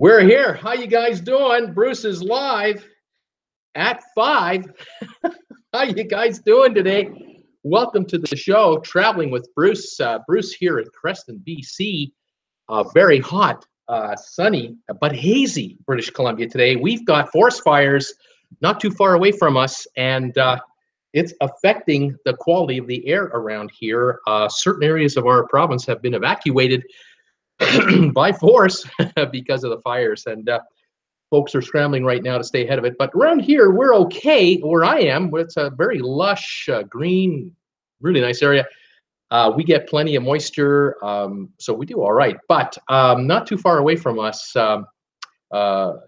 We're here. How you guys doing? Bruce is live at 5. How you guys doing today? Welcome to the show, Traveling with Bruce. Bruce here in Creston, BC. Very hot, sunny, but hazy British Columbia today. We've got forest fires not too far away from us, and it's affecting the quality of the air around here. Certain areas of our province have been evacuated by force because of the fires, and folks are scrambling right now to stay ahead of it. But around here, we're okay. Where I am, it's a very lush, green, really nice area. We get plenty of moisture, so we do all right. But not too far away from us, if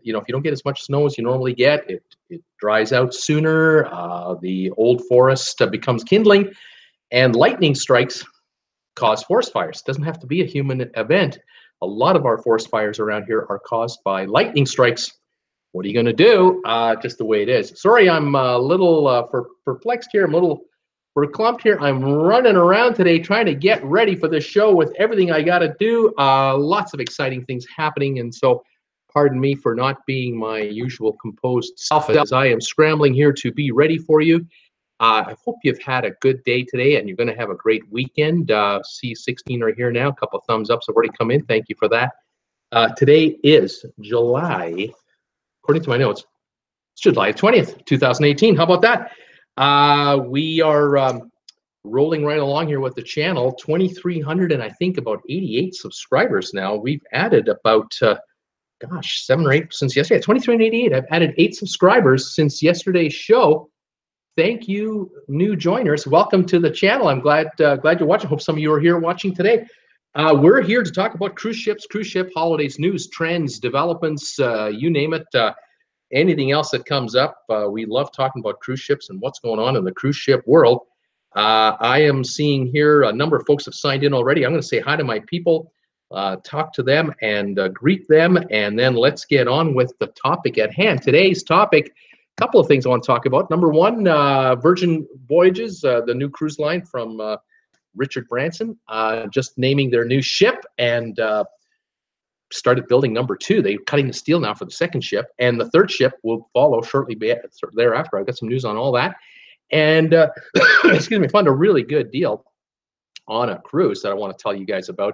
you don't get as much snow as you normally get, it dries out sooner. The old forest becomes kindling, and lightning strikes cause forest fires. It doesn't have to be a human event. A lot of our forest fires around here are caused by lightning strikes. What are you going to do? Just the way it is. Sorry, I'm a little perplexed here. I'm a little verklempt here. I'm running around today trying to get ready for this show with everything I got to do. Lots of exciting things happening, and so pardon me for not being my usual composed self as I am scrambling here to be ready for you. I hope you've had a good day today and you're going to have a great weekend. C16 are here now. A couple of thumbs ups have already come in. Thank you for that. Today is July, according to my notes, it's July 20th, 2018. How about that? We are rolling right along here with the channel. 2,300 and I think about 88 subscribers now. We've added about, 7 or 8 since yesterday. 2,388. I've added 8 subscribers since yesterday's show. Thank you, new joiners. Welcome to the channel. I'm glad you're watching. Hope some of you are here watching today. We're here to talk about cruise ships, cruise ship holidays, news, trends, developments, you name it. Anything else that comes up. We love talking about cruise ships and what's going on in the cruise ship world. I am seeing here a number of folks have signed in already. I'm going to say hi to my people, talk to them and greet them, and then let's get on with the topic at hand. Today's topic, couple of things I want to talk about. Number one, Virgin Voyages, the new cruise line from Richard Branson, just naming their new ship and started building number 2. They're cutting the steel now for the second ship, and the third ship will follow shortly thereafter. I've got some news on all that. And excuse me, found a really good deal on a cruise that I want to tell you guys about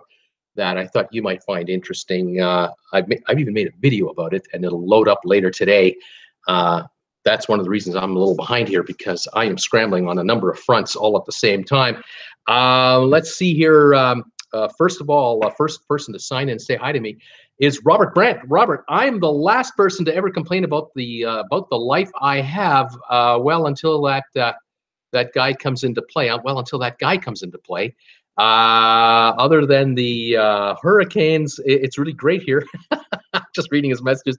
that I thought you might find interesting. I've even made a video about it, and it'll load up later today. That's one of the reasons I'm a little behind here, because I am scrambling on a number of fronts all at the same time. Let's see here. First of all, first person to sign in and say hi to me is Robert Brandt. Robert, I'm the last person to ever complain about the life I have. Well, until that guy comes into play. Until that guy comes into play. Other than the hurricanes, it's really great here. Just reading his messages.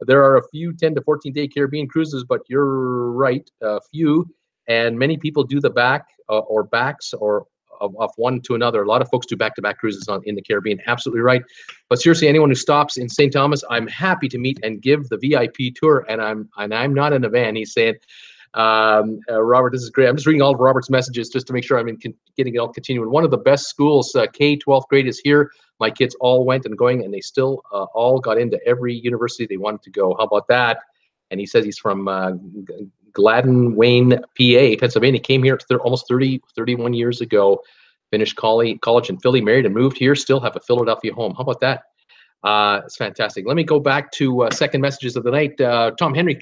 There are a few 10 to 14-day Caribbean cruises, but you're right, a few, and many people do the backs or of one to another. A lot of folks do back-to-back cruises in the Caribbean. Absolutely right. But seriously, anyone who stops in St. Thomas, I'm happy to meet and give the VIP tour, and I'm not in a van. He's saying, Robert, this is great. I'm just reading all of Robert's messages just to make sure I'm getting it all continuing. One of the best schools, K 12th grade, is here. My kids all went and going, and they still all got into every university they wanted to go. How about that? And he says he's from Gladden, Wayne, PA, Pennsylvania. Came here almost 31 years ago. Finished college in Philly, married and moved here. Still have a Philadelphia home. How about that? It's fantastic. Let me go back to second messages of the night. Tom Henry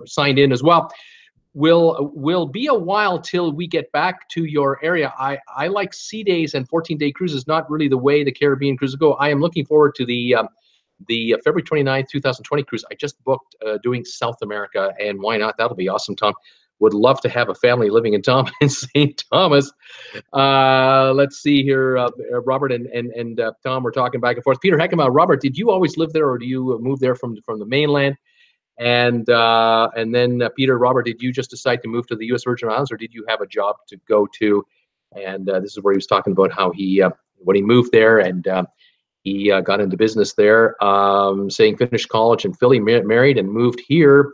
signed in as well. Will be a while till we get back to your area. I like sea days and 14-day cruises, not really the way the Caribbean cruises go. I am looking forward to the February 29th, 2020 cruise. I just booked doing South America, and why not? That'll be awesome, Tom. Would love to have a family living in St. Thomas. Let's see here. Robert and Tom were talking back and forth. Peter Heckema, Robert, did you always live there, or do you move there from the mainland? And then Peter, Robert, did you just decide to move to the U.S. Virgin Islands, or did you have a job to go to? And this is where he was talking about how when he moved there, and he got into business there, saying finished college in Philly, married, and moved here.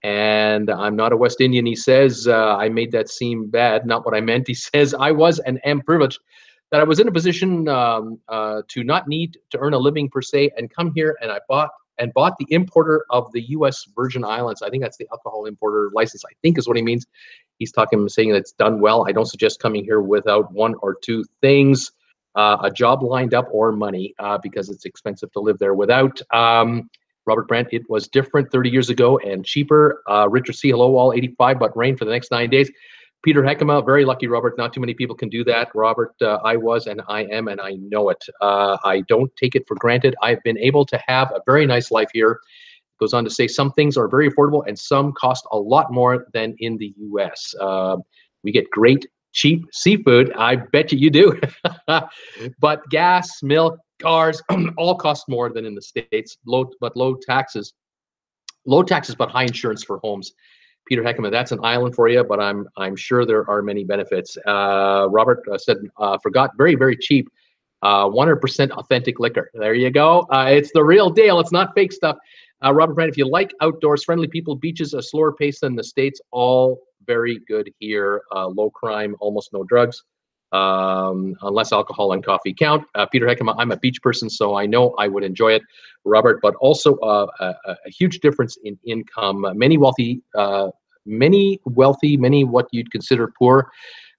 And I'm not a West Indian, he says. I made that seem bad, not what I meant. He says, I was and am privileged that I was in a position to not need to earn a living per se, and come here, and I bought and bought the importer of the U.S. Virgin Islands. I think that's the alcohol importer license, I think is what he means. He's saying that it's done well. I don't suggest coming here without one or two things, a job lined up or money, because it's expensive to live there without. Robert Brandt, it was different 30 years ago and cheaper. Richard C. Hello, all 85, but rain for the next 9 days. Peter Heckema, very lucky, Robert. Not too many people can do that. Robert, I was and I am, and I know it. I don't take it for granted. I've been able to have a very nice life here. Goes on to say some things are very affordable and some cost a lot more than in the U.S. We get great, cheap seafood. I bet you do. But gas, milk, cars, all cost more than in the States. Low taxes, but high insurance for homes. Peter Heckema, that's an island for you, but I'm sure there are many benefits. Robert said, forgot, very, very cheap. 100% authentic liquor. There you go. It's the real deal. It's not fake stuff. Robert Brandt, if you like outdoors, friendly people, beaches, a slower pace than the States, all very good here. Low crime, almost no drugs, unless alcohol and coffee count. Peter Heckema, I'm a beach person, so I know I would enjoy it. Robert, but also a huge difference in income. Many wealthy, many what you'd consider poor.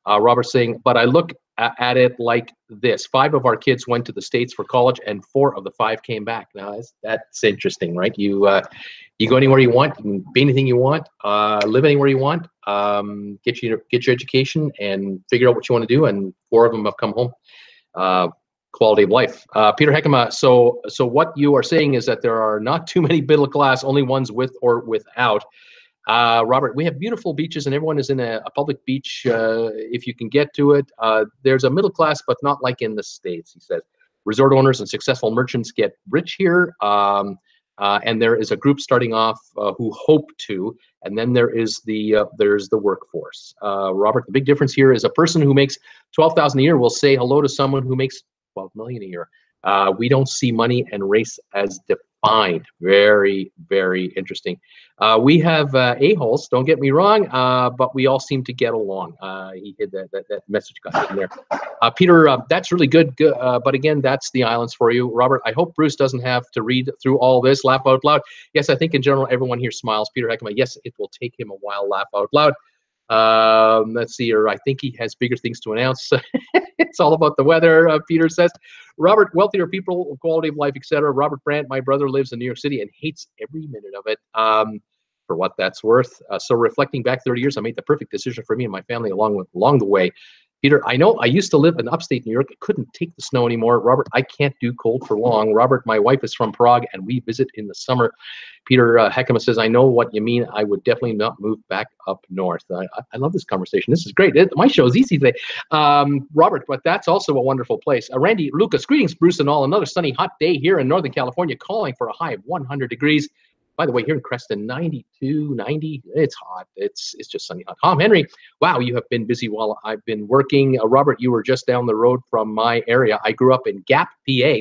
Robert saying, but I look at it like this. 5 of our kids went to the States for college, and 4 of the 5 came back. Now, that's interesting, right? You go anywhere you want, you can be anything you want, live anywhere you want, get your education, and figure out what you want to do, and 4 of them have come home. Quality of life. Peter Heckema, so what you are saying is that there are not too many middle class, only ones with or without. Robert, we have beautiful beaches, and everyone is in a public beach if you can get to it. There's a middle class, but not like in the States, he says. Resort owners and successful merchants get rich here, and there is a group starting off who hope to, and then there's the workforce. Robert, the big difference here is a person who makes $12,000 a year will say hello to someone who makes $12 million a year. We don't see money and race as defined. Very, very interesting. We have a-holes, don't get me wrong, but we all seem to get along. He hid that message got in there. Peter, that's really good, but again, that's the islands for you. Robert, I hope Bruce doesn't have to read through all this. Laugh out loud. Yes, I think in general, everyone here smiles. Peter Heckema, yes, it will take him a while. Laugh out loud. Let's see here. I think he has bigger things to announce. It's all about the weather, Peter says. Robert, wealthier people, quality of life, etc. Robert Brandt, my brother lives in New York City and hates every minute of it. For what that's worth. So reflecting back 30 years, I made the perfect decision for me and my family along the way. Peter, I know I used to live in upstate New York. I couldn't take the snow anymore. Robert, I can't do cold for long. Robert, my wife is from Prague and we visit in the summer. Peter Heckema says, I know what you mean. I would definitely not move back up north. I love this conversation. This is great. My show is easy today. Robert, but that's also a wonderful place. Randy Lucas, greetings, Bruce and all. Another sunny, hot day here in Northern California, calling for a high of 100 degrees. By the way, here in Creston, 92, 90, it's hot. It's just sunny hot. Tom Henry, wow, you have been busy while I've been working. Robert, you were just down the road from my area. I grew up in Gap, PA,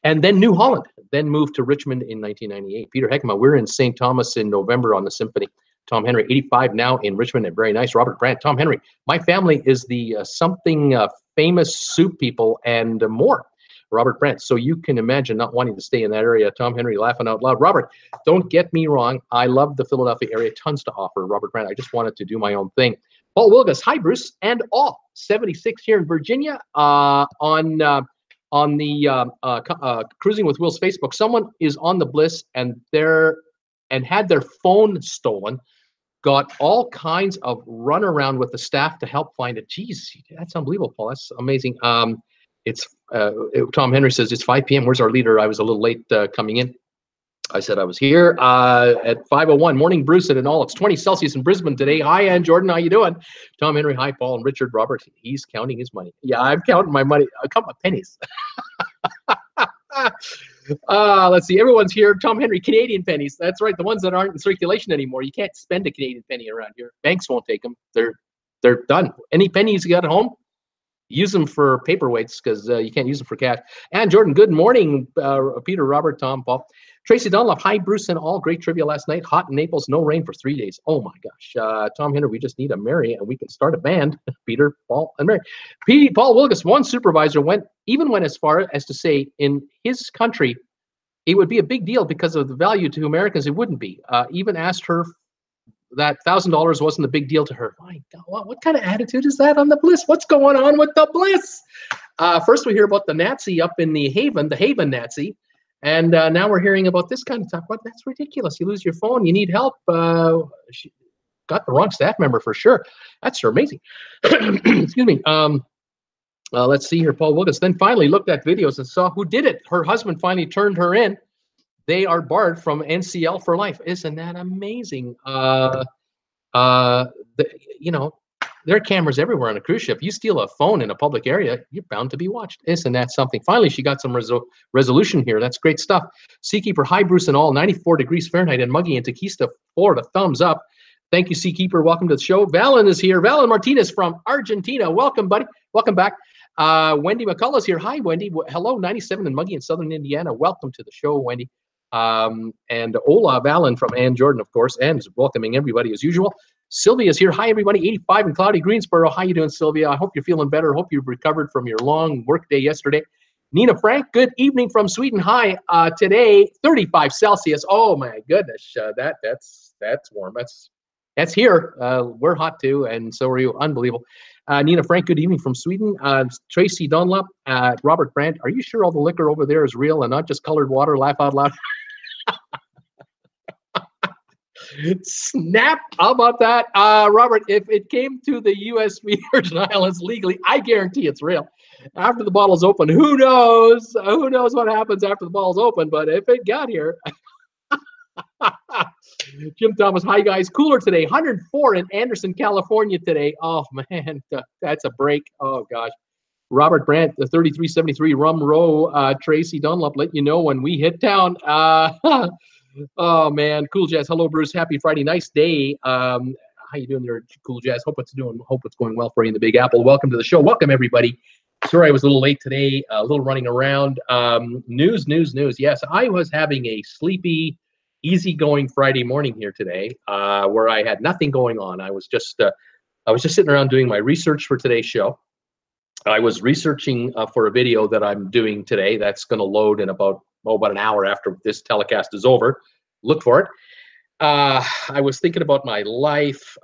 and then New Holland, then moved to Richmond in 1998. Peter Heckema, we're in St. Thomas in November on the Symphony. Tom Henry, 85 now in Richmond, and very nice. Robert Brandt, Tom Henry, my family is the something famous soup people and more. Robert Brandt, so you can imagine not wanting to stay in that area. Tom Henry laughing out loud. Robert, don't get me wrong. I love the Philadelphia area. Tons to offer. Robert Brandt, I just wanted to do my own thing. Paul Wilgus, hi, Bruce, and all. 76 here in Virginia on the Cruising with Will's Facebook. Someone is on the Bliss and had their phone stolen. Got all kinds of run around with the staff to help find it. Geez, that's unbelievable, Paul. That's amazing. Tom Henry says, it's 5 p.m. Where's our leader? I was a little late coming in. I said I was here at 5:01. Morning, Bruce, and all. It's 20 Celsius in Brisbane today. Hi, Ann Jordan. How you doing? Tom Henry, hi, Paul, and Richard. Robert, he's counting his money. Yeah, I'm counting my money. I count my pennies. Let's see. Everyone's here. Tom Henry, Canadian pennies. That's right. The ones that aren't in circulation anymore. You can't spend a Canadian penny around here. Banks won't take them. They're done. Any pennies you got at home? Use them for paperweights because you can't use them for cash. And Jordan, good morning, Peter, Robert, Tom, Paul. Tracy Dunlop, hi, Bruce and all. Great trivia last night. Hot in Naples, no rain for 3 days. Oh, my gosh. Tom Henry, we just need a Mary and we can start a band. Peter, Paul, and Mary. Paul Wilgus, one supervisor went as far as to say in his country, it would be a big deal because of the value to Americans. It wouldn't be. Even asked her that $1,000 wasn't a big deal to her. My God, what kind of attitude is that on the Bliss? What's going on with the Bliss? First, we hear about the Nazi up in the Haven Nazi. And now we're hearing about this kind of talk. What? That's ridiculous. You lose your phone. You need help. She got the wrong staff member for sure. That's amazing. Excuse me. Let's see here. Paul Wilkins then finally looked at videos and saw who did it. Her husband finally turned her in. They are barred from NCL for life. Isn't that amazing? You know, there are cameras everywhere on a cruise ship. You steal a phone in a public area, you're bound to be watched. Isn't that something? Finally, she got some resolution here. That's great stuff. Seakeeper, hi, Bruce and all. 94 degrees Fahrenheit and muggy in Tequila, Florida. Thumbs up. Thank you, Seakeeper. Welcome to the show. Valen is here. Valen Martinez from Argentina. Welcome, buddy. Welcome back. Wendy McCullough's here. Hi, Wendy. Hello, 97 and muggy in Southern Indiana. Welcome to the show, Wendy. And Ola Valen from Ann Jordan, of course, and is welcoming everybody as usual. Sylvia's here. Hi, everybody. 85 in cloudy Greensboro. How you doing, Sylvia? I hope you're feeling better. Hope you've recovered from your long work day yesterday. Nina Frank, good evening from Sweden. Hi. Today, 35 Celsius. Oh my goodness, that's warm. That's here. We're hot too, and so are you. Unbelievable. Nina Frank, good evening from Sweden. Tracy Dunlop, Robert Brandt, are you sure all the liquor over there is real and not just colored water? Laugh out loud. Snap! How about that, Robert? If it came to the U.S. Virgin Islands legally, I guarantee it's real. After the bottle's open, who knows? Who knows what happens after the bottle's open? But if it got here, Jim Thomas, hi guys. Cooler today, 104 in Anderson, California today. Oh man, that's a break. Oh gosh. Robert Brandt, the 3373 Rum Row. Tracy Dunlop, let you know when we hit town. Oh man, Cool Jazz. Hello, Bruce. Happy Friday. Nice day. How you doing there, Cool Jazz? Hope it's going well for you in the Big Apple. Welcome to the show. Welcome everybody. Sorry I was a little late today. A little running around. News. Yes, I was having a sleepy, easygoing Friday morning here today, where I had nothing going on. I was just sitting around doing my research for today's show. I was researching for a video that I'm doing today. That's going to load in about an hour after this telecast is over. Look for it. I was thinking about my life,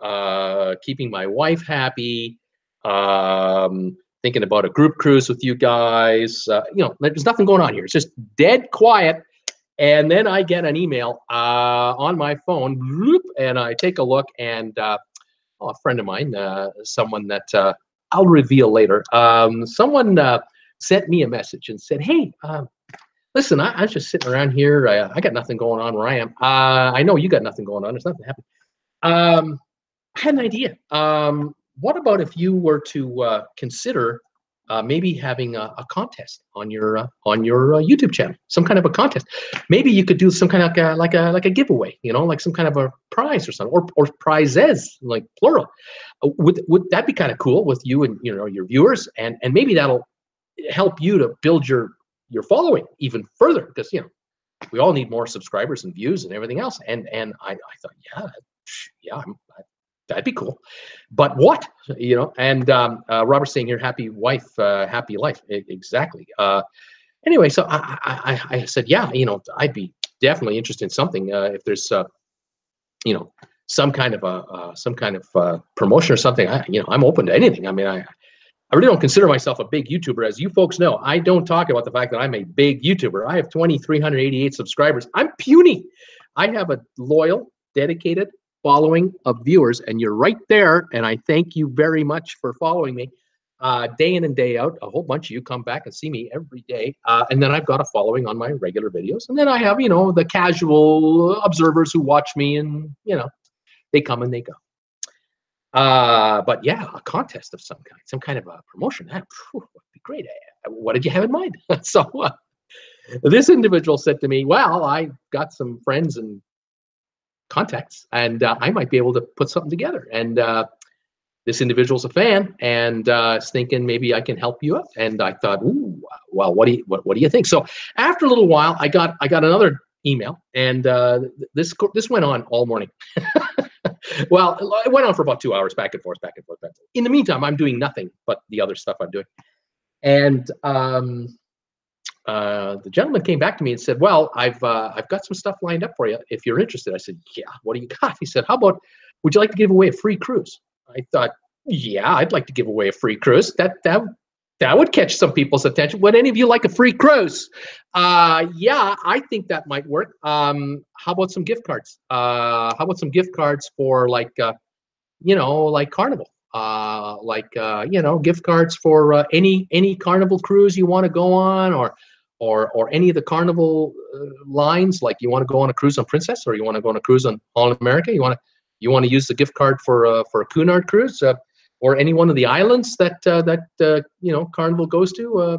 keeping my wife happy, thinking about a group cruise with you guys. There's nothing going on here. It's just dead quiet. And then I get an email on my phone, and I take a look, and a friend of mine, someone that I'll reveal later, someone sent me a message and said, hey, listen, I was just sitting around here. I got nothing going on where I am. I know you got nothing going on. There's nothing happening. I had an idea. What about if you were to consider maybe having a contest on your YouTube channel, some kind of a contest. Maybe you could do some kind of like a giveaway, like some kind of a prize or something, or prizes, like plural. Would that be kind of cool with you and your viewers, and maybe that'll help you to build your following even further, because we all need more subscribers and views and everything else. And I thought, yeah, that'd be cool. But what, and Robert's saying here, happy wife, happy life. Exactly. Anyway, so I said, yeah, I'd be definitely interested in something. If there's, some kind of promotion or something, I'm open to anything. I mean, I really don't consider myself a big YouTuber. As you folks know, I don't talk about the fact that I'm a big YouTuber. I have 2,388 subscribers. I'm puny. I have a loyal, dedicated following of viewers, and you're right there, and I thank you very much for following me day in and day out. A whole bunch of you come back and see me every day, and then I've got a following on my regular videos, and then I have the casual observers who watch me, and they come and they go. But yeah, a contest of some kind of a promotion, that would be great. What did you have in mind? So this individual said to me, well, I got some friends and contacts, and I might be able to put something together. And this individual's a fan, and is thinking maybe I can help you out. And I thought, ooh, well, what do you think? So after a little while, I got another email, and this went on all morning. Well, it went on for about 2 hours, back and forth. In the meantime, I'm doing nothing but the other stuff I'm doing. And the gentleman came back to me and said, "Well, I've got some stuff lined up for you if you're interested." I said, "Yeah, what do you got?" He said, "How about, would you like to give away a free cruise?" I thought, "Yeah, I'd like to give away a free cruise. That would catch some people's attention. Would any of you like a free cruise?" Yeah, I think that might work. How about some gift cards? How about some gift cards for like like Carnival? Gift cards for any Carnival cruise you want to go on, or any of the Carnival lines. Like, you want to go on a cruise on Princess, or you want to go on a cruise on All America. You want to use the gift card for a Cunard cruise, or any one of the islands that Carnival goes to.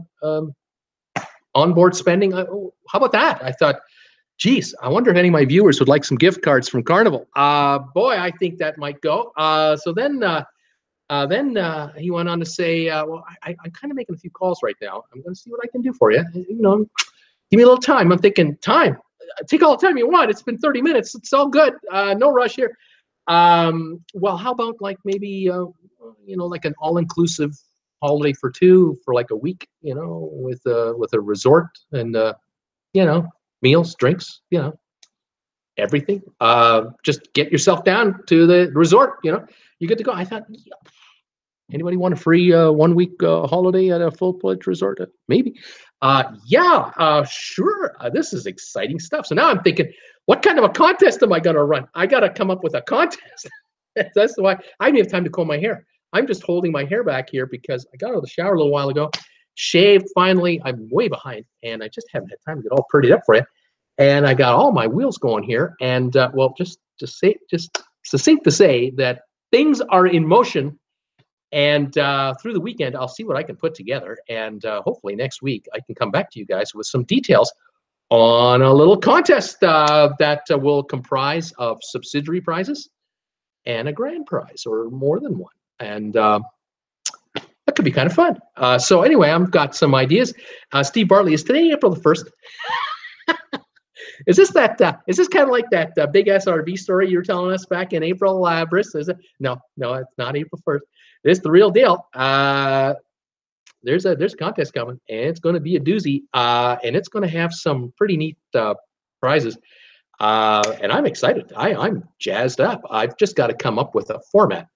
Onboard spending. How about that? I thought, geez, I wonder if any of my viewers would like some gift cards from Carnival. Boy, I think that might go. So then he went on to say, "Well, I'm kind of making a few calls right now. I'm going to see what I can do for you. Give me a little time." I'm thinking, time? Take all the time you want. It's been 30 minutes. It's all good. No rush here. Well, how about like maybe like an all-inclusive holiday for two for like a week, with a resort and meals, drinks, everything. Just get yourself down to the resort. You're good to go. I thought, yeah. Anybody want a free 1 week holiday at a full-fledged resort? Maybe. Yeah, sure. This is exciting stuff. So now I'm thinking, what kind of a contest am I going to run? I got to come up with a contest. That's why I didn't have time to comb my hair. I'm just holding my hair back here because I got out of the shower a little while ago, shaved finally. I'm way behind, and I just haven't had time to get all prettied up for you. And I got all my wheels going here. And just succinct to say that things are in motion. And through the weekend, I'll see what I can put together. And hopefully next week, I can come back to you guys with some details on a little contest that will comprise of subsidiary prizes and a grand prize, or more than one. And that could be kind of fun. So anyway, I've got some ideas. Steve Bartley, is today April the 1st? Is this kind of like that big SRV story you were telling us back in April, Briss? Is it? No, it's not April 1st. It's the real deal. There's a contest coming, and it's going to be a doozy, and it's going to have some pretty neat prizes. And I'm excited. I'm jazzed up. I've just got to come up with a format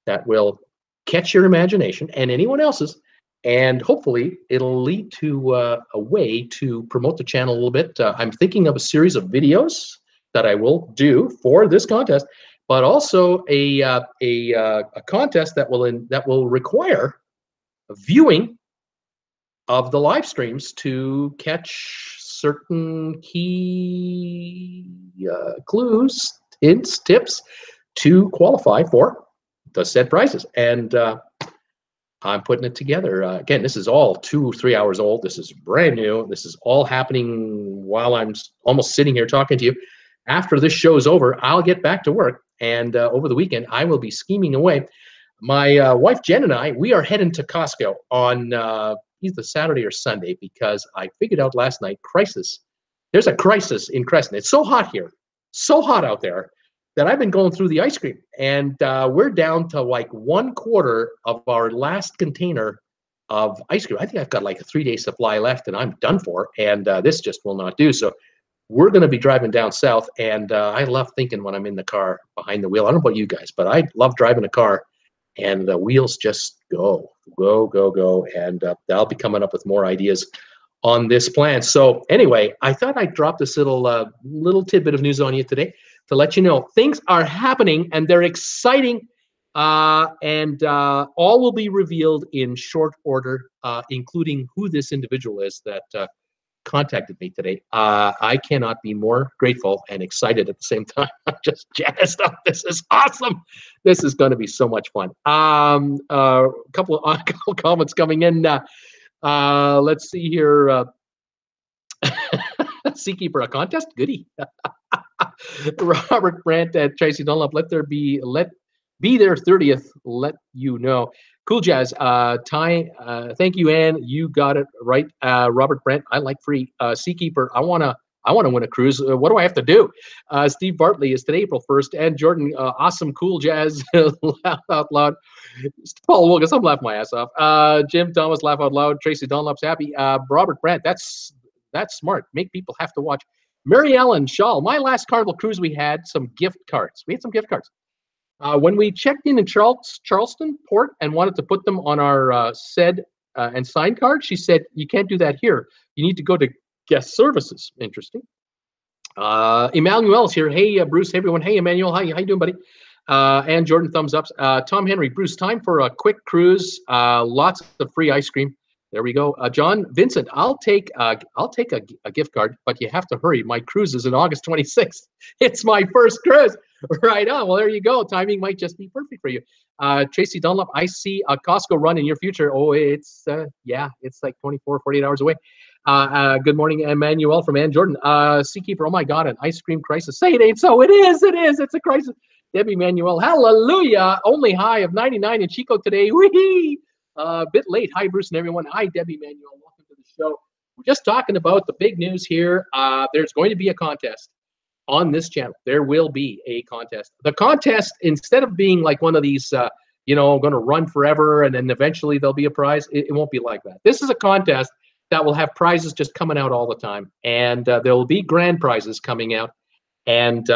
that will catch your imagination and anyone else's, and hopefully it'll lead to a way to promote the channel a little bit. I'm thinking of a series of videos that I will do for this contest, but also a contest that will require a viewing of the live streams to catch certain key clues, hints, tips to qualify for the said prizes. And I'm putting it together. Again, this is all 2-3 hours old. This is brand new. This is all happening while I'm almost sitting here talking to you. After this show's over, I'll get back to work. And over the weekend, I will be scheming away. My wife, Jen, and I, we are heading to Costco on either Saturday or Sunday, because I figured out last night, there's a crisis in Creston. It's so hot here, so hot out there, that I've been going through the ice cream. And we're down to like 1/4 of our last container of ice cream. I think I've got like a 3-day supply left, and I'm done for. And this just will not do. So we're going to be driving down south. And I love thinking when I'm in the car behind the wheel. I don't know about you guys, but I love driving a car, and the wheels just go. And I'll be coming up with more ideas on this plan. So anyway, I thought I'd drop this little tidbit of news on you today to let you know things are happening, and they're exciting, and all will be revealed in short order, including who this individual is that contacted me today. I cannot be more grateful and excited at the same time. I'm just jazzed up. This is awesome. This is going to be so much fun. A couple of comments coming in. Let's see here. Seakeeper, a contest? Goody. Robert Brandt at Tracy Dunlop, let be there 30th, let you know. Cool Jazz, thank you, Ann. You got it right. Robert Brandt, I like free. Seakeeper, I want to I want to win a cruise. What do I have to do? Steve Bartley is today, April 1st. And Jordan, awesome, cool jazz, laugh out loud. Paul Wilkes, I'm laughing my ass off. Jim Thomas, laugh out loud. Tracy Dunlop's happy. Robert Brandt, that's smart. Make people have to watch. Mary Ellen Shaw, my last Carnival cruise, we had some gift cards. We had some gift cards. When we checked in Charleston Port and wanted to put them on our said and sign card, she said, you can't do that here. You need to go to guest services. Interesting. Emmanuel's here. Hey, Bruce. Hey, everyone. Hey, Emmanuel. How you doing, buddy? And Jordan, thumbs ups. Tom Henry, Bruce, time for a quick cruise. Lots of free ice cream. There we go. John Vincent, I'll take a gift card, but you have to hurry. My cruise is in August 26th. It's my first cruise. Right on. Well, there you go. Timing might just be perfect for you. Tracy Dunlop, I see a Costco run in your future. Oh, it's it's like 24, 48 hours away. Good morning, Emmanuel from Ann Jordan. Seakeeper, oh my God, an ice cream crisis. Say it ain't so. It is. It's a crisis. Debbie Manuel, hallelujah. Only high of 99 in Chico today. Whee! Bit late. Hi, Bruce and everyone. Hi, Debbie Manuel. Welcome to the show. We're just talking about the big news here. There's going to be a contest on this channel. There will be a contest. The contest, instead of being like one of these, going to run forever and then eventually there'll be a prize, it won't be like that. This is a contest that will have prizes just coming out all the time. And there will be grand prizes coming out. And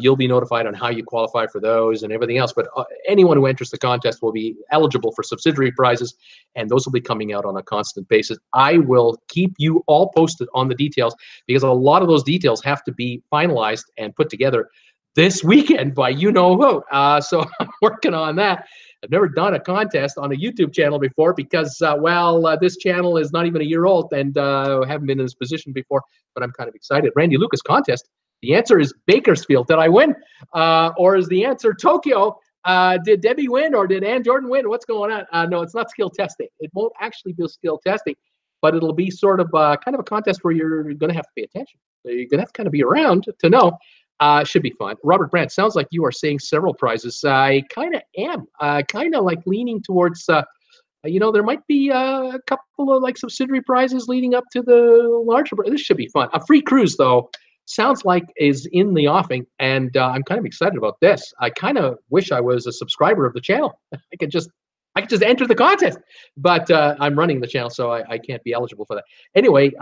you'll be notified on how you qualify for those and everything else. But anyone who enters the contest will be eligible for subsidiary prizes, and those will be coming out on a constant basis. I will keep you all posted on the details because a lot of those details have to be finalized and put together this weekend by you-know-who. So I'm working on that. I've never done a contest on a YouTube channel before because, this channel is not even a year old and haven't been in this position before, but I'm kind of excited. Randy Lucas contest. The answer is Bakersfield. Did I win? Or is the answer Tokyo? Did Debbie win or did Ann Jordan win? What's going on? No, it's not skill testing. It won't actually be skill testing, but it'll be sort of kind of a contest where you're going to have to pay attention. So you're going to have to kind of be around to know. Should be fun. Robert Brandt, sounds like you are saying several prizes. I kind of am. Kind of like leaning towards, there might be a couple of like subsidiary prizes leading up to the larger. This should be fun. A free cruise, though, sounds like is in the offing, and I'm kind of excited about this. I kind of wish I was a subscriber of the channel. I could just enter the contest, but I'm running the channel, so I can't be eligible for that. Anyway,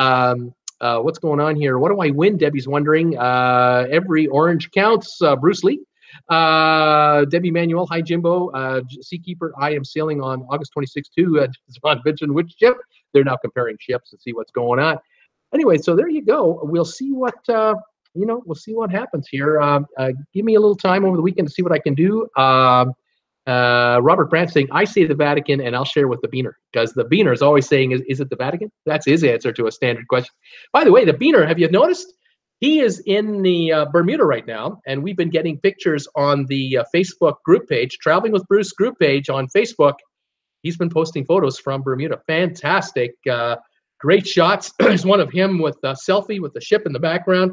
what's going on here? What do I win? Debbie's wondering. Every orange counts. Bruce Lee. Debbie Manuel. Hi, Jimbo. Seakeeper. I am sailing on August 26th too. John mentioned which ship. They're now comparing ships and see what's going on. Anyway, so there you go. We'll see what we'll see what happens here. Give me a little time over the weekend to see what I can do. Robert Brandt saying, I say the Vatican, and I'll share with the Beaner, because the Beaner is always saying, is it the Vatican? That's his answer to a standard question. By the way, the Beaner, have you noticed? He is in the Bermuda right now, and we've been getting pictures on the Facebook group page, Traveling with Bruce group page on Facebook. He's been posting photos from Bermuda. Fantastic. Great shots. There's one of him with a selfie with the ship in the background.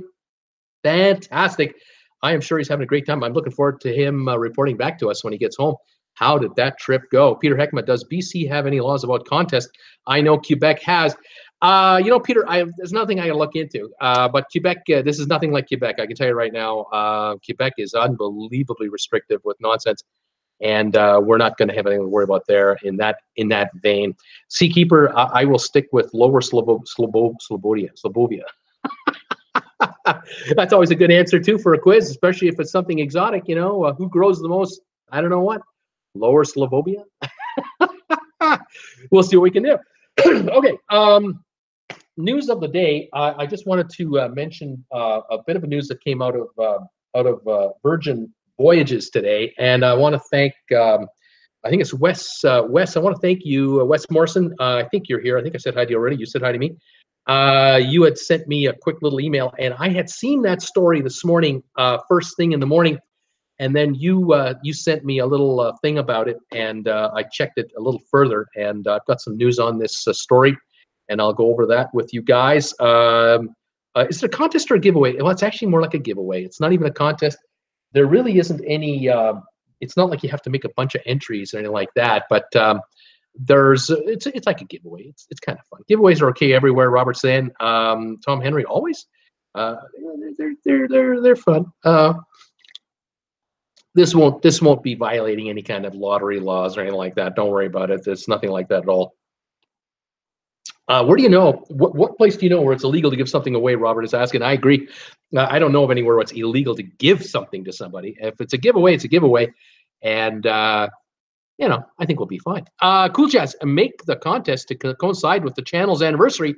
Fantastic. I am sure he's having a great time. I'm looking forward to him reporting back to us when he gets home. How did that trip go? Peter Heckman, does BC have any laws about contest? I know Quebec has. Peter, there's nothing I can look into. But Quebec, this is nothing like Quebec. I can tell you right now, Quebec is unbelievably restrictive with nonsense. And we're not going to have anything to worry about there in that vein. Seakeeper, I will stick with Lower Slobovia. That's always a good answer too for a quiz, especially if it's something exotic. Who grows the most? I don't know what. Lower Slobovia. We'll see what we can do. Okay. News of the day. I just wanted to mention a bit of a news that came out of Virgin Voyages today, and I want to thank I think it's Wes. Wes, I want to thank you, Wes Morrison. I think you're here. I think I said hi to you already. You said hi to me. You had sent me a quick little email, and I had seen that story this morning, first thing in the morning, and then you sent me a little thing about it, and I checked it a little further, and I've got some news on this story, and I'll go over that with you guys. Is it a contest or a giveaway? Well, it's actually more like a giveaway. It's not even a contest. There really isn't any, it's not like you have to make a bunch of entries or anything like that, but it's like a giveaway. It's kind of fun. Giveaways are okay everywhere, Robert's saying. Tom Henry, always? Uh, they're fun. This won't be violating any kind of lottery laws or anything like that. Don't worry about it. There's nothing like that at all. Where do you know? What place do you know where it's illegal to give something away? Robert is asking. I agree. I don't know of anywhere where it's illegal to give something to somebody. If it's a giveaway, it's a giveaway, and I think we'll be fine. Cool Jazz, make the contest to coincide with the channel's anniversary.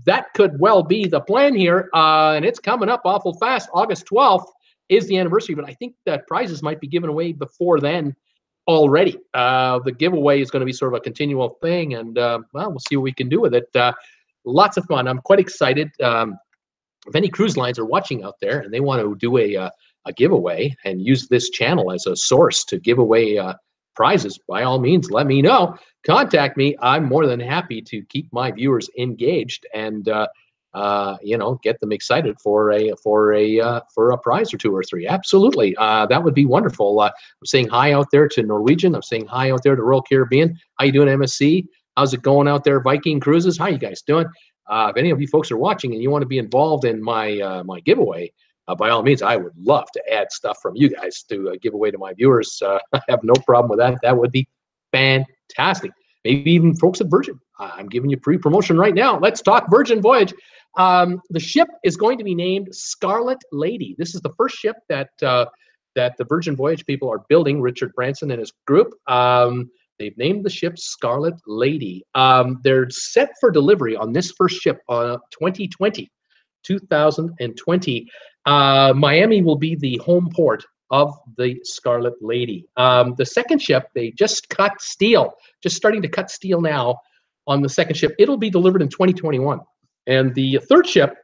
That could well be the plan here, and it's coming up awful fast. August 12th is the anniversary, but I think that prizes might be given away before then already. The giveaway is going to be sort of a continual thing, and we'll see what we can do with it. Lots of fun. I'm quite excited. If any cruise lines are watching out there and they want to do a giveaway and use this channel as a source to give away prizes, by all means, let me know. Contact me. I'm more than happy to keep my viewers engaged and get them excited for a prize or two or three. Absolutely, that would be wonderful. I'm saying hi out there to Norwegian. I'm saying hi out there to Royal Caribbean. How you doing, MSC? How's it going out there, Viking Cruises? How you guys doing? If any of you folks are watching and you want to be involved in my my giveaway, by all means, I would love to add stuff from you guys to give away to my viewers. I have no problem with that. That would be fantastic. Maybe even folks at Virgin. I'm giving you pre-promotion right now. Let's talk Virgin Voyage. The ship is going to be named Scarlet Lady. This is the first ship that the Virgin Voyage people are building, Richard Branson and his group. They've named the ship Scarlet Lady. They're set for delivery on this first ship 2020. Miami will be the home port of the Scarlet Lady. The second ship, they just cut steel, just starting to cut steel now on the second ship. It'll be delivered in 2021. And the third ship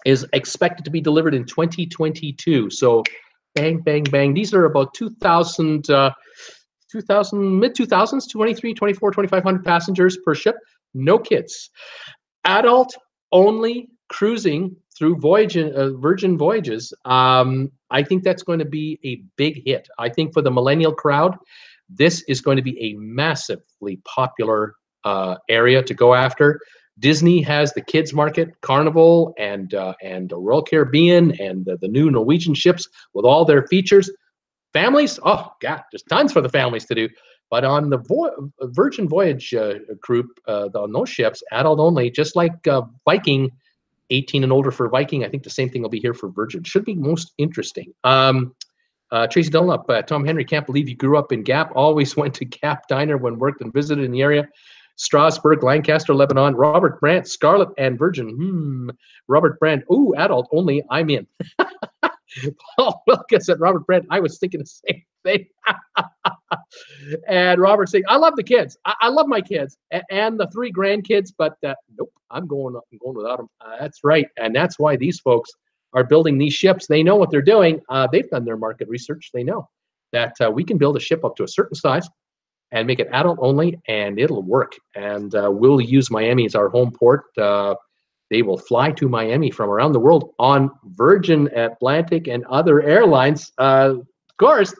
is expected to be delivered in 2022. So bang, bang, bang. These are about 2,000, mid-2000s, 23, 24, 2,500 passengers per ship. No kids. Adult only cruising through Virgin Voyages. I think that's going to be a big hit. I think for the millennial crowd, this is going to be a massively popular area to go after. Disney has the kids market, Carnival, and the Royal Caribbean, and the new Norwegian ships with all their features. Families, oh God, there's tons for the families to do. But on the Virgin Voyage group, on those ships, adult only, just like Viking, 18 and older for Viking. I think the same thing will be here for Virgin. Should be most interesting. Tracy Dunlop, Tom Henry, can't believe you grew up in Gap. Always went to Gap Diner when worked and visited in the area. Strasbourg, Lancaster, Lebanon. Robert Brandt, Scarlet and Virgin. Robert Brandt, ooh, adult only, I'm in. Paul Wilkes at Robert Brandt, I was thinking the same thing. And Robert saying, I love the kids. I love my kids and the 3 grandkids, but nope, I'm going without them. That's right. And that's why these folks are building these ships. They know what they're doing. They've done their market research. They know that we can build a ship up to a certain size and make it adult only, and it'll work. And we'll use Miami as our home port. They will fly to Miami from around the world on Virgin Atlantic and other airlines. Of course,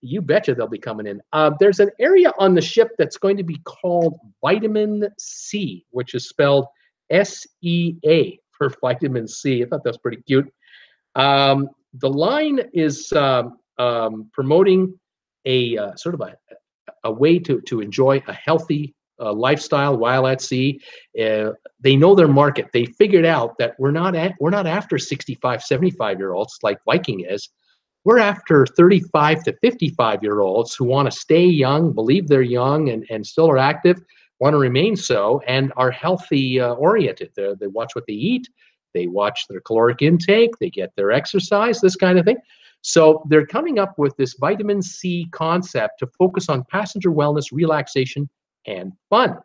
you betcha they'll be coming in. There's an area on the ship that's going to be called Vitamin C, which is spelled SEA for vitamin C. I thought that was pretty cute. The line is promoting a sort of a way to enjoy a healthy lifestyle while at sea. They know their market. They figured out that we're not after 65, 75-year-olds like Viking is. We're after 35 to 55-year-olds who want to stay young, believe they're young and still are active, want to remain so, and are healthy oriented. They watch what they eat. They watch their caloric intake. They get their exercise, this kind of thing. So they're coming up with this vitamin C concept to focus on passenger wellness, relaxation, and fun.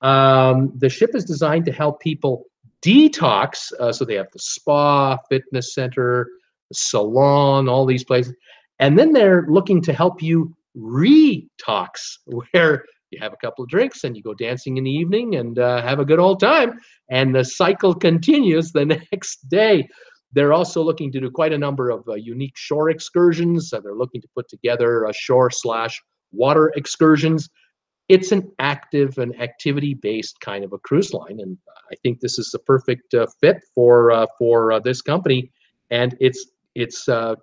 The ship is designed to help people detox. So they have the spa, fitness center, the salon, all these places. And then they're looking to help you retox, where you have a couple of drinks and you go dancing in the evening and have a good old time. And the cycle continues the next day. They're also looking to do quite a number of unique shore excursions. They're looking to put together shore/water excursions. It's an active and activity-based kind of a cruise line, and I think this is the perfect fit for this company and its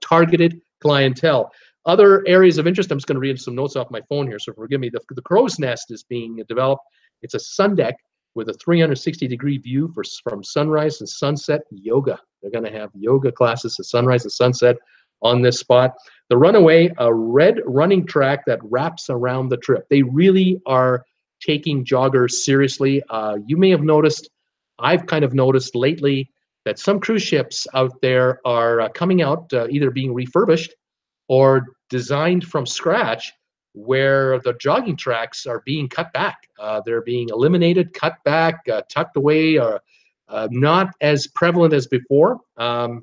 targeted clientele. Other areas of interest. I'm just going to read some notes off my phone here, so forgive me. The Crow's Nest is being developed. It's a sun deck with a 360-degree view from sunrise and sunset yoga. They're going to have yoga classes at sunrise and sunset on this spot. The Runaway, a red running track that wraps around the trip. They really are taking joggers seriously. You may have noticed, I've kind of noticed lately that some cruise ships out there are coming out either being refurbished or designed from scratch, where the jogging tracks are being cut back. They're being eliminated, cut back, tucked away, or not as prevalent as before.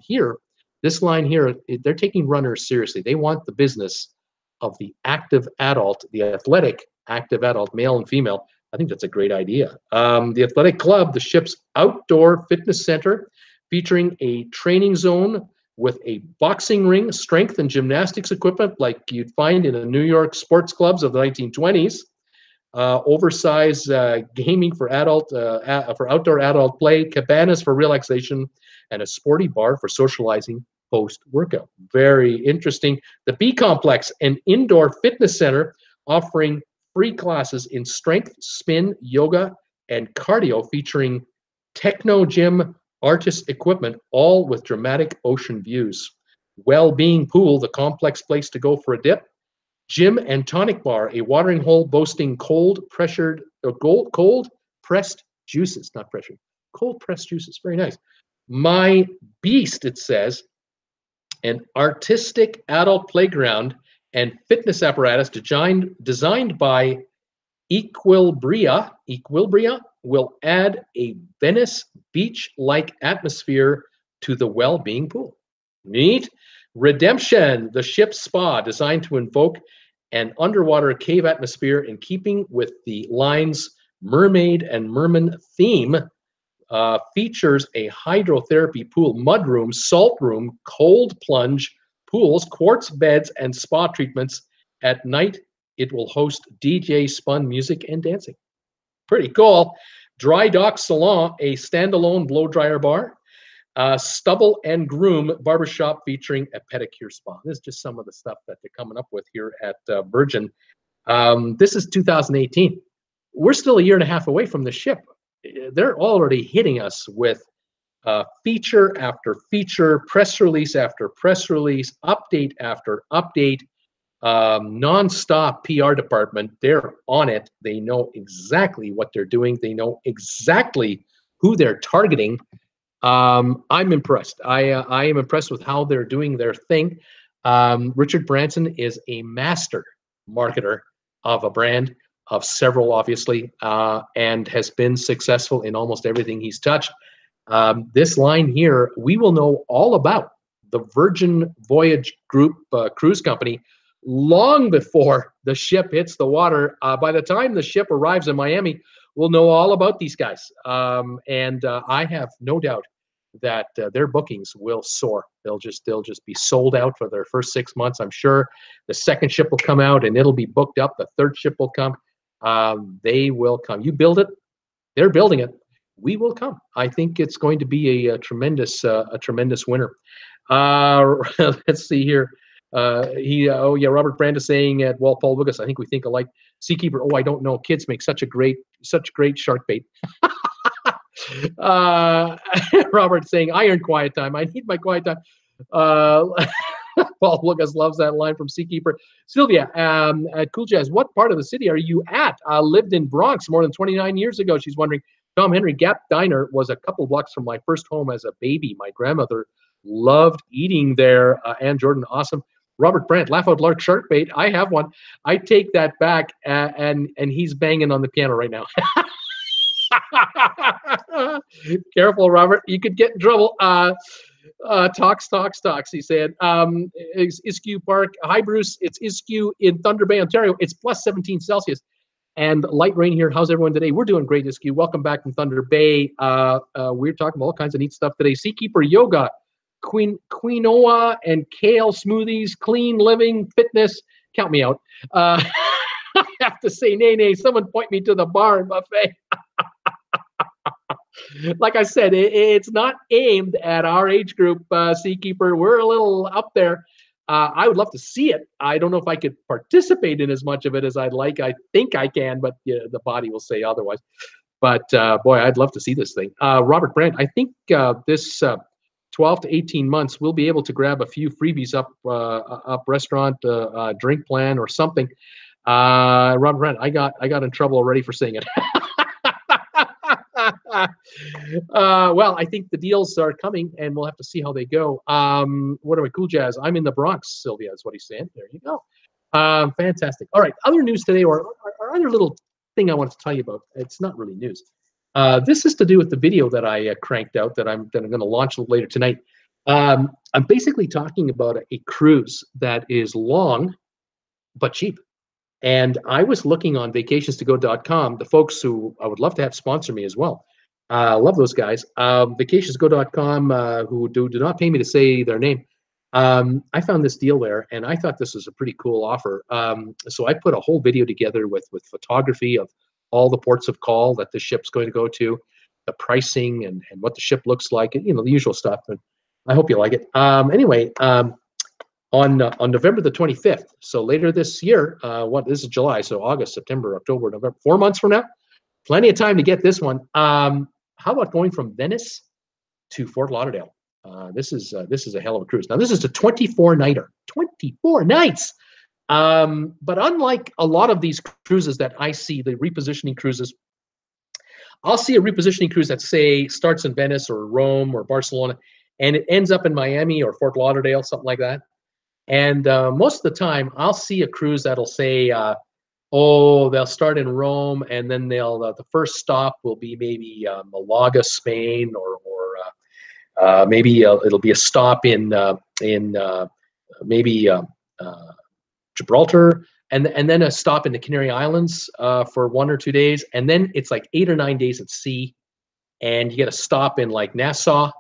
Here, this line here, they're taking runners seriously. They want the business of the active adult, the athletic active adult, male and female. I think that's a great idea. The Athletic Club, the ship's outdoor fitness center, featuring a training zone with a boxing ring, strength and gymnastics equipment like you'd find in the New York sports clubs of the 1920s. Oversized gaming for outdoor adult play, cabanas for relaxation, and a sporty bar for socializing post-workout. Very interesting. The B Complex, an indoor fitness center offering free classes in strength, spin, yoga, and cardio, featuring techno gym, artist equipment, all with dramatic ocean views. Well-being pool, the complex place to go for a dip. Gym and tonic bar, a watering hole boasting cold pressed juices, not pressured, cold pressed juices. Very nice. My Beast, it says, an artistic adult playground and fitness apparatus designed by Equilibria will add a Venice beach-like atmosphere to the well-being pool. Neat. Redemption, the ship's spa, designed to invoke an underwater cave atmosphere in keeping with the line's mermaid and merman theme, features a hydrotherapy pool, mudroom, salt room, cold plunge pools, quartz beds, and spa treatments. At night, it will host DJ spun music and dancing. Pretty cool. Dry Dock Salon, a standalone blow dryer bar. Stubble and Groom barbershop featuring a pedicure spa. This is just some of the stuff that they're coming up with here at Virgin. This is 2018. We're still a year and a half away from the ship. They're already hitting us with feature after feature, press release after press release, update after update, non-stop PR department. They're on it. They know exactly what they're doing. They know exactly who they're targeting. I'm impressed. I am impressed with how they're doing their thing. Richard Branson is a master marketer of a brand, of several, obviously, and has been successful in almost everything he's touched. This line here, we will know all about the Virgin Voyage Group cruise company long before the ship hits the water. By the time the ship arrives in Miami, we'll know all about these guys. And I have no doubt that their bookings will soar. They'll just be sold out for their first 6 months. I'm sure the second ship will come out and it'll be booked up. The third ship will come. They will come. You build it, they're building it. We will come. I think it's going to be a tremendous winner. Let's see here. Robert Brand is saying at Paul Lucas, I think we think alike. Seakeeper, I don't know. Kids make such great shark bait. Robert saying, I earn quiet time. I need my quiet time. Paul Lucas loves that line from Seakeeper. Sylvia, at Cool Jazz, what part of the city are you at? Lived in Bronx more than 29 years ago. She's wondering. Tom Henry Gap Diner was a couple blocks from my first home as a baby. My grandmother loved eating there. Ann Jordan, awesome. Robert Brandt, laugh out loud shark bait. I have one. I take that back, and he's banging on the piano right now. Careful, Robert. You could get in trouble. Talks. He said. Iskew Park. Hi, Bruce. It's Iskew in Thunder Bay, Ontario. It's plus 17 Celsius. And light rain here. How's everyone today? We're doing great, Iskew. Welcome back from Thunder Bay. We're talking about all kinds of neat stuff today. Seakeeper Yoga, quinoa and kale smoothies, clean living, fitness. Count me out. I have to say, nay, someone point me to the bar and buffet. Like I said, it's not aimed at our age group, Seakeeper. We're a little up there. I would love to see it. I don't know if I could participate in as much of it as I'd like. I think I can, but the body will say otherwise. But boy, I'd love to see this thing. Robert Brandt, I think this 12 to 18 months, we'll be able to grab a few freebies up restaurant, drink plan or something. Robert Brandt, I got in trouble already for saying it. Well, I think the deals are coming, and we'll have to see how they go. What are we? Cool Jazz. I'm in the Bronx, Sylvia, is what he's saying. There you go. Fantastic. All right. Other news today, or other little thing I wanted to tell you about. It's not really news. This is to do with the video that I cranked out that I'm going to launch a little later tonight. I'm basically talking about a cruise that is long but cheap. And I was looking on vacationstogo.com, the folks who I would love to have sponsor me as well. Love those guys. Vacationstogo.com, who do not pay me to say their name. I found this deal there, and I thought this was a pretty cool offer. So I put a whole video together with photography of all the ports of call that the ship's going to go to, the pricing and what the ship looks like, and the usual stuff. And I hope you like it. Anyway, on November the 25th, so later this year, this is July, so August, September, October, November, 4 months from now, plenty of time to get this one. How about going from Venice to Fort Lauderdale? This is a hell of a cruise. Now, this is a 24-nighter, 24 nights. But unlike a lot of these cruises that I see, the repositioning cruises, I'll see a repositioning cruise that, say, starts in Venice or Rome or Barcelona, and it ends up in Miami or Fort Lauderdale, something like that. And most of the time, I'll see a cruise that'll say, they'll start in Rome, and then the first stop will be maybe Malaga, Spain, or maybe it'll be a stop in maybe Gibraltar, and then a stop in the Canary Islands for 1 or 2 days, and then it's like 8 or 9 days at sea, and you get a stop in like Nassau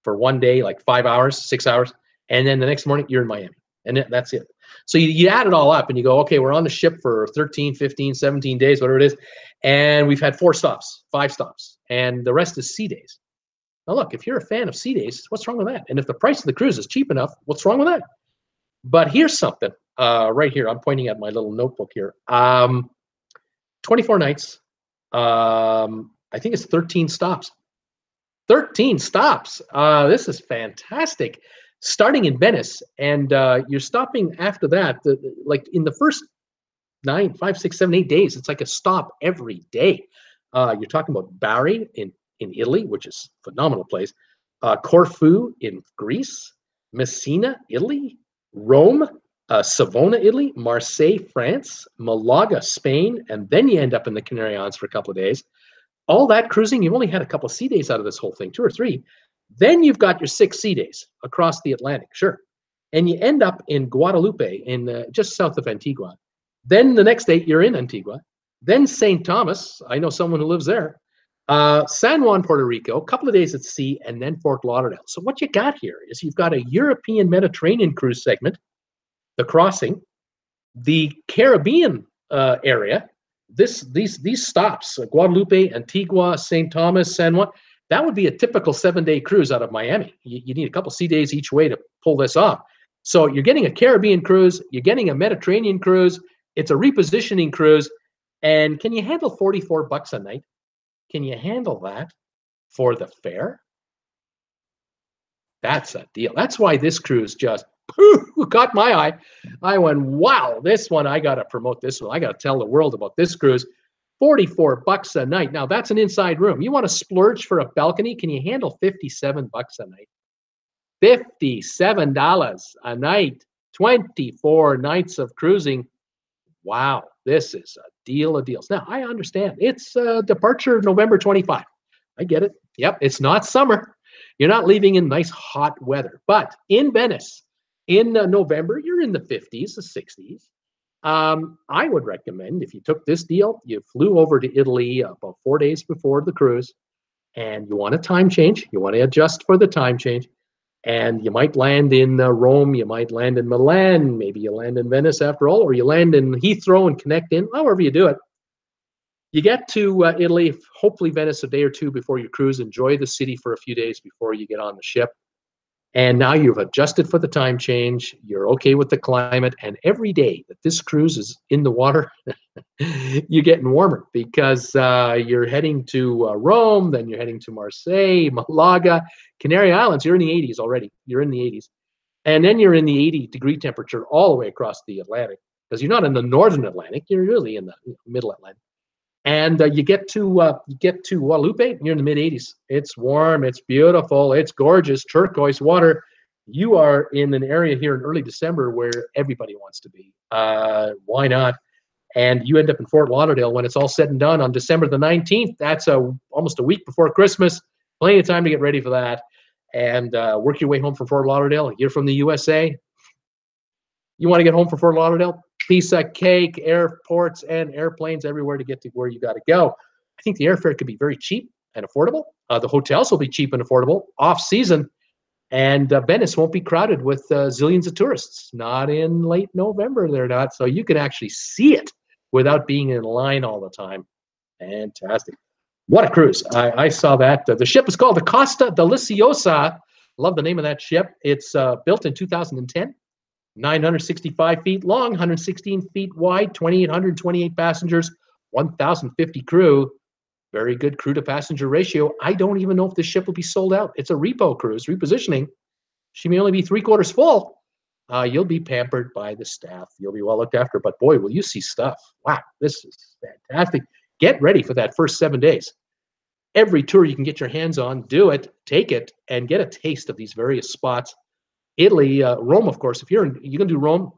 for 1 day, like 5 hours, 6 hours, and then the next morning you're in Miami. And that's it. So you add it all up and you go, okay, we're on the ship for 13, 15, 17 days, whatever it is. And we've had 4 stops, 5 stops, and the rest is sea days. Now, look, if you're a fan of sea days, what's wrong with that? And if the price of the cruise is cheap enough, what's wrong with that? But here's something right here. I'm pointing at my little notebook here. 24 nights. I think it's 13 stops. 13 stops. This is fantastic. Starting in Venice, and you're stopping after that. Like in the first 9, 5, 6, 7, 8 days, it's like a stop every day. You're talking about Bari in Italy, which is a phenomenal place. Corfu in Greece, Messina, Italy, Rome, Savona, Italy, Marseille, France, Malaga, Spain, and then you end up in the Canary Islands for a couple of days. All that cruising, you've only had a couple of sea days out of this whole thing, 2 or 3. Then you've got your 6 sea days across the Atlantic, sure. And you end up in Guadalupe, in just south of Antigua. Then the next day, you're in Antigua. Then St. Thomas, I know someone who lives there. San Juan, Puerto Rico, a couple of days at sea, and then Fort Lauderdale. So what you got here is you've got a European Mediterranean cruise segment, the crossing, the Caribbean area, these stops, Guadalupe, Antigua, St. Thomas, San Juan. That would be a typical 7-day cruise out of Miami. You need a couple sea days each way to pull this off. So you're getting a Caribbean cruise, you're getting a Mediterranean cruise, it's a repositioning cruise, and can you handle $44 a night? Can you handle that for the fare? That's a deal. That's why this cruise just caught my eye. I went, wow, this one, I got to promote this one. I got to tell the world about this cruise. $44 a night. Now, that's an inside room. You want to splurge for a balcony? Can you handle $57 a night? $57 a night. 24 nights of cruising. Wow, this is a deal of deals. Now, I understand. It's departure November 25. I get it. Yep, it's not summer. You're not leaving in nice hot weather. But in Venice, in November, you're in the 50s, the 60s. I would recommend, if you took this deal, you flew over to Italy about 4 days before the cruise, and you want a time change. You want to adjust for the time change. And you might land in Rome, you might land in Milan, maybe you land in Venice after all, or you land in Heathrow and connect in, however you do it. You get to Italy, hopefully Venice a day or two before your cruise. Enjoy the city for a few days before you get on the ship. And now you've adjusted for the time change. You're okay with the climate. And every day that this cruise is in the water, you're getting warmer because you're heading to Rome, then you're heading to Marseille, Malaga, Canary Islands. You're in the 80s already. You're in the 80s. And then you're in the 80-degree temperature all the way across the Atlantic because you're not in the northern Atlantic. You're really in the middle Atlantic. And you get to Guadalupe, you're in the mid 80s. It's warm, it's beautiful, it's gorgeous, turquoise water. You are in an area here in early December where everybody wants to be. Why not? And you end up in Fort Lauderdale when it's all said and done on December the 19th. That's almost a week before Christmas. Plenty of time to get ready for that. And work your way home from Fort Lauderdale. You're from the USA. You want to get home from Fort Lauderdale? Piece of cake, airports and airplanes everywhere to get to where you got to go. I think the airfare could be very cheap and affordable. The hotels will be cheap and affordable off season, and Venice won't be crowded with zillions of tourists. Not in late November, they're not. So you can actually see it without being in line all the time. Fantastic. What a cruise. I saw that. The ship is called the Costa Deliciosa. Love the name of that ship. It's built in 2010. 965 feet long, 116 feet wide, 2,828 passengers, 1,050 crew. Very good crew to passenger ratio. I don't even know if this ship will be sold out. It's a repo cruise, repositioning. She may only be 3/4 full. You'll be pampered by the staff. You'll be well looked after, but boy, will you see stuff. Wow, this is fantastic. Get ready for that first 7 days. Every tour you can get your hands on, do it, take it, and get a taste of these various spots. Italy, Rome, of course. If you're going to do Rome,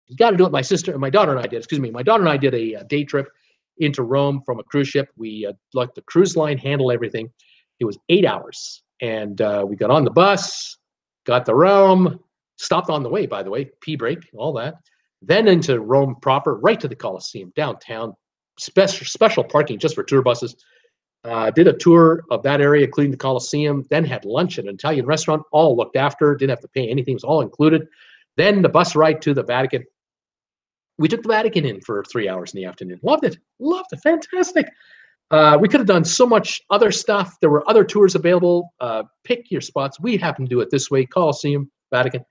you got to do it. My daughter and I did. Excuse me. My daughter and I did a day trip into Rome from a cruise ship. We let the cruise line handle everything. It was 8 hours, and we got on the bus, got to Rome, stopped on the way, by the way, pee break, all that. Then into Rome proper, right to the Colosseum, downtown. Special parking just for tour buses. Did a tour of that area, including the Colosseum, then had lunch at an Italian restaurant, all looked after, didn't have to pay anything, it was all included. Then the bus ride to the Vatican. We took the Vatican in for 3 hours in the afternoon. Loved it, fantastic. We could have done so much other stuff. There were other tours available. Pick your spots. We happened to do it this way, Colosseum, Vatican.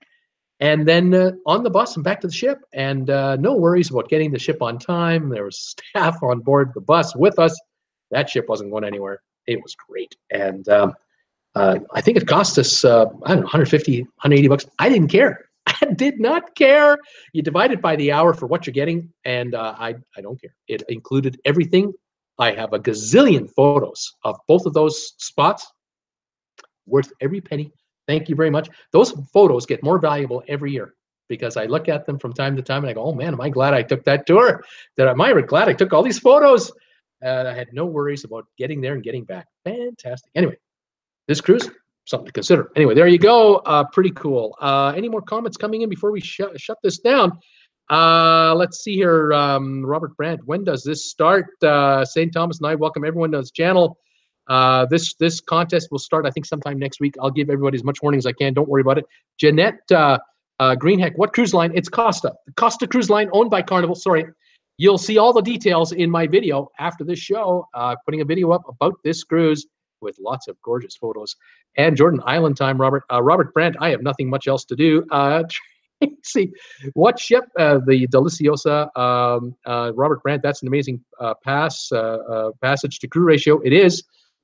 And then on the bus and back to the ship. And no worries about getting the ship on time. There was staff on board the bus with us. That ship wasn't going anywhere. It was great. And I think it cost us, I don't know, 150, 180 bucks. I didn't care. I did not care. You divide it by the hour for what you're getting, and I don't care. It included everything. I have a gazillion photos of both of those spots. Worth every penny. Thank you very much. Those photos get more valuable every year because I look at them from time to time and I go, oh man, am I glad I took that tour? Am I glad I took all these photos? I had no worries about getting there and getting back. Fantastic. Anyway, this cruise, something to consider. Anyway, there you go. Pretty cool. Any more comments coming in before we shut this down? Let's see here. Robert Brandt, when does this start? St. Thomas and I welcome everyone to this channel. This contest will start, I think, sometime next week. I'll give everybody as much warning as I can. Don't worry about it. Jeanette Greenheck, what cruise line? It's Costa. The Costa Cruise Line, owned by Carnival. Sorry. You'll see all the details in my video after this show, putting a video up about this cruise with lots of gorgeous photos. And Jordan, Island time, Robert. Robert Brandt, I have nothing much else to do. See, what ship? The Deliciosa. Robert Brandt, that's an amazing passage to crew ratio. It is.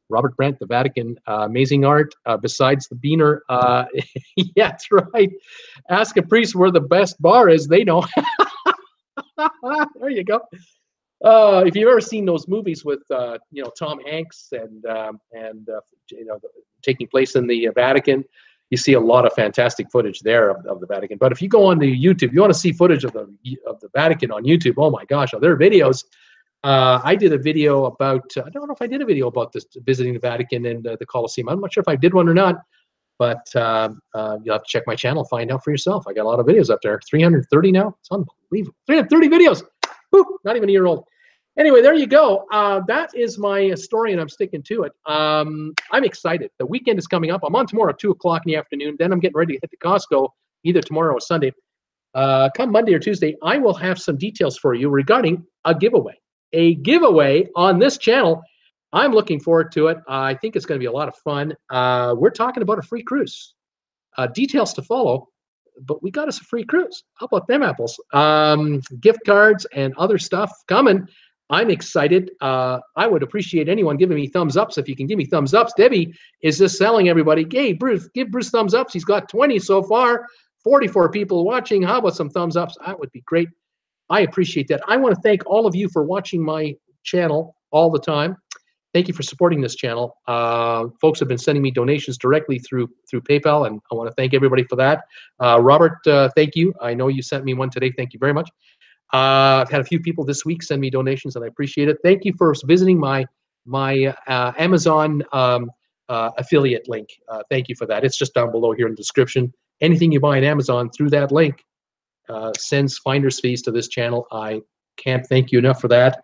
Robert Brandt, the Vatican, amazing art. Besides the Beaner, yeah, that's right. Ask a priest where the best bar is. They know. There you go. If you've ever seen those movies with Tom Hanks and taking place in the Vatican, you see a lot of fantastic footage there of the Vatican. But if you go on to YouTube, you want to see footage of the Vatican on YouTube. Oh my gosh, there are videos. I did a video about. I don't know if I did a video about this visiting the Vatican and the Colosseum. I'm not sure if I did one or not. But you'll have to check my channel, find out for yourself. I got a lot of videos up there. 330 now. It's unbelievable. 330 videos. Woo, not even a year old. Anyway, there you go. That is my story, and I'm sticking to it. I'm excited. The weekend is coming up. I'm on tomorrow at 2 o'clock in the afternoon. Then I'm getting ready to hit the Costco either tomorrow or Sunday. Come Monday or Tuesday, I will have some details for you regarding a giveaway. A giveaway on this channel. I'm looking forward to it. I think it's going to be a lot of fun. We're talking about a free cruise. Details to follow, but we got us a free cruise. How about them apples? Gift cards and other stuff coming. I'm excited. I would appreciate anyone giving me thumbs ups. If you can give me thumbs ups. Debbie is just selling everybody. Hey, Bruce, give Bruce thumbs ups. He's got 20 so far, 44 people watching. How about some thumbs ups? That would be great. I appreciate that. I want to thank all of you for watching my channel all the time. Thank you for supporting this channel. Folks have been sending me donations directly through PayPal, and I want to thank everybody for that. Robert, thank you. I know you sent me one today. Thank you very much. I've had a few people this week send me donations, and I appreciate it. Thank you for visiting my Amazon affiliate link. Thank you for that. It's just down below here in the description. Anything you buy on Amazon through that link sends finder's fees to this channel. I can't thank you enough for that,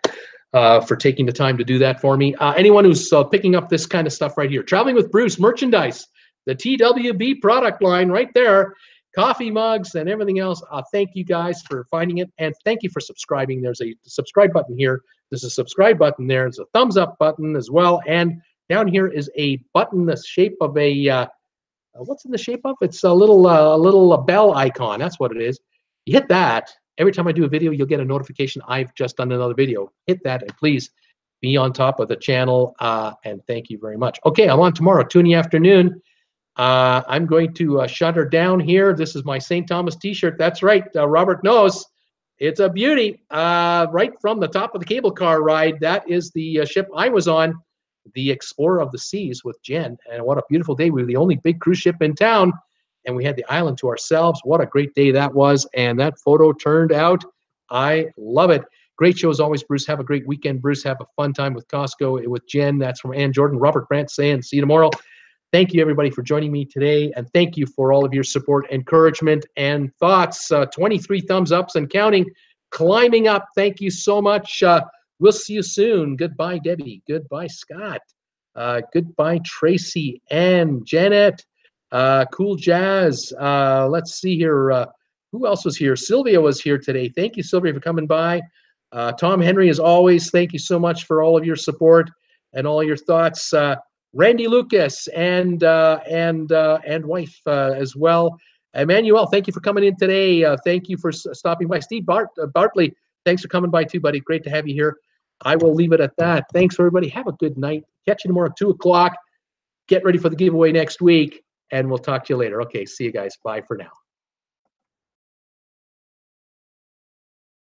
for taking the time to do that for me. Anyone who's picking up this kind of stuff right here, Traveling with Bruce merchandise, the TWB product line right there, coffee mugs and everything else. Thank you guys for finding it, and thank you for subscribing. There's a subscribe button here. There's a subscribe button there. There's a thumbs up button as well, and down here is a button the shape of a what's in the shape of? It's a little bell icon. That's what it is. You hit that. Every time I do a video, you'll get a notification I've just done another video. Hit that, and please be on top of the channel, and thank you very much. Okay, I'm on tomorrow, 2 in the afternoon. I'm going to shut her down here. This is my St. Thomas t-shirt. That's right. Robert knows. It's a beauty. Right from the top of the cable car ride. That is the ship I was on, the Explorer of the Seas with Jen. And what a beautiful day. We were the only big cruise ship in town, and we had the island to ourselves. What a great day that was. And that photo turned out. I love it. Great show as always, Bruce. Have a great weekend, Bruce. Have a fun time with Costco, with Jen. That's from Ann Jordan. Robert Brandt saying, see you tomorrow. Thank you, everybody, for joining me today, and thank you for all of your support, encouragement, and thoughts. 23 thumbs ups and counting, climbing up. Thank you so much. We'll see you soon. Goodbye, Debbie. Goodbye, Scott. Goodbye, Tracy and Janet. Cool Jazz. Let's see here. Who else was here? Sylvia was here today. Thank you, Sylvia, for coming by. Tom Henry, as always, thank you so much for all of your support and all your thoughts. Randy Lucas and wife as well. Emmanuel, thank you for coming in today. Thank you for stopping by. Steve Bartley, thanks for coming by too, buddy. Great to have you here. I will leave it at that. Thanks, everybody. Have a good night. Catch you tomorrow at 2 o'clock. Get ready for the giveaway next week, and we'll talk to you later. Okay, see you guys. Bye for now.